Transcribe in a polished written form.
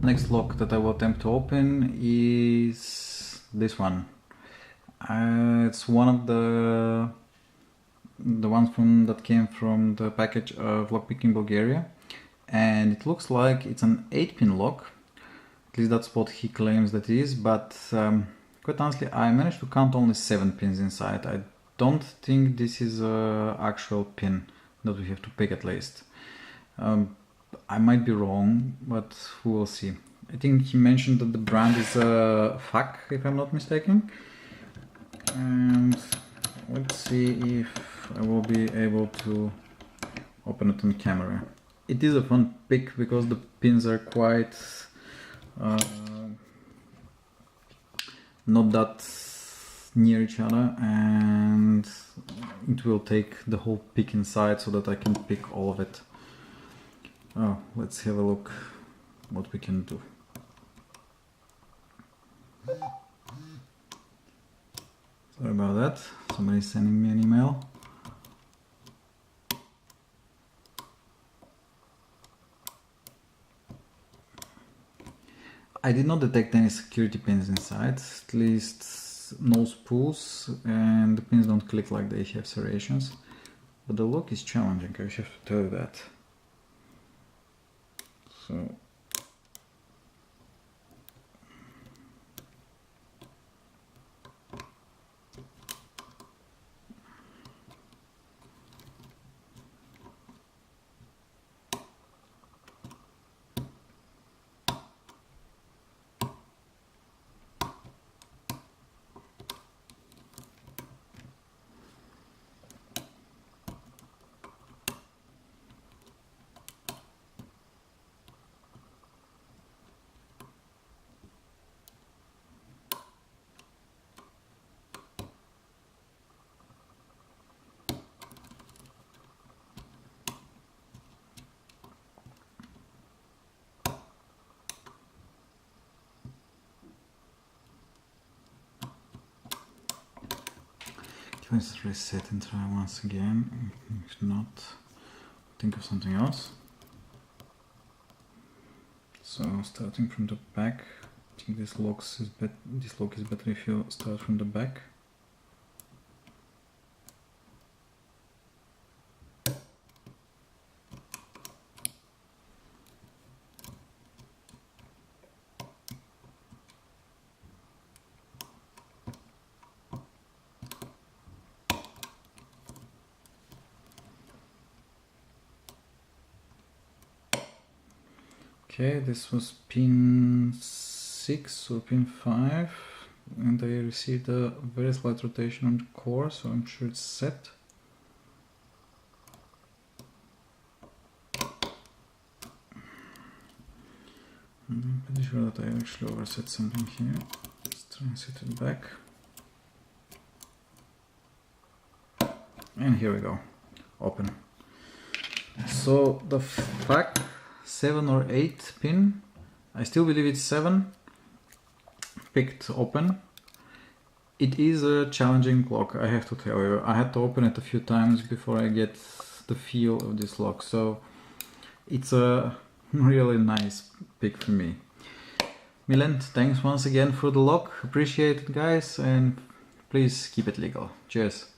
Next lock that I will attempt to open is this one. It's one of the ones that came from the package of Lockpicking Bulgaria, and it looks like it's an 8-pin lock. At least that's what he claims that it is, but quite honestly I managed to count only 7 pins inside. I don't think this is an actual pin that we have to pick at least. I might be wrong, but we will see. I think he mentioned that the brand is FAC, if I'm not mistaken. And let's see if I will be able to open it on camera. It is a fun pick because the pins are quite not that near each other, and it will take the whole pick inside so that I can pick all of it. Oh, let's have a look what we can do. Sorry about that, somebody's sending me an email. I did not detect any security pins inside, at least no spools, and the pins don't click like they have serrations. But the lock is challenging, I have to tell you that. So let's reset and try once again. If not, think of something else. So starting from the back, I think this lock is better if you start from the back. Okay, this was pin 6 or pin 5, and I received a very slight rotation on the core, so I'm sure it's set. I'm pretty sure that I actually overset something here. Let's try and set it back. And here we go, open. So the FAC 7 or 8 pin, I still believe it's 7, picked open. It is a challenging lock, I have to tell you. I had to open it a few times before I get the feel of this lock, so it's a really nice pick for me. Milen, thanks once again for the lock, appreciate it guys, and please keep it legal. Cheers.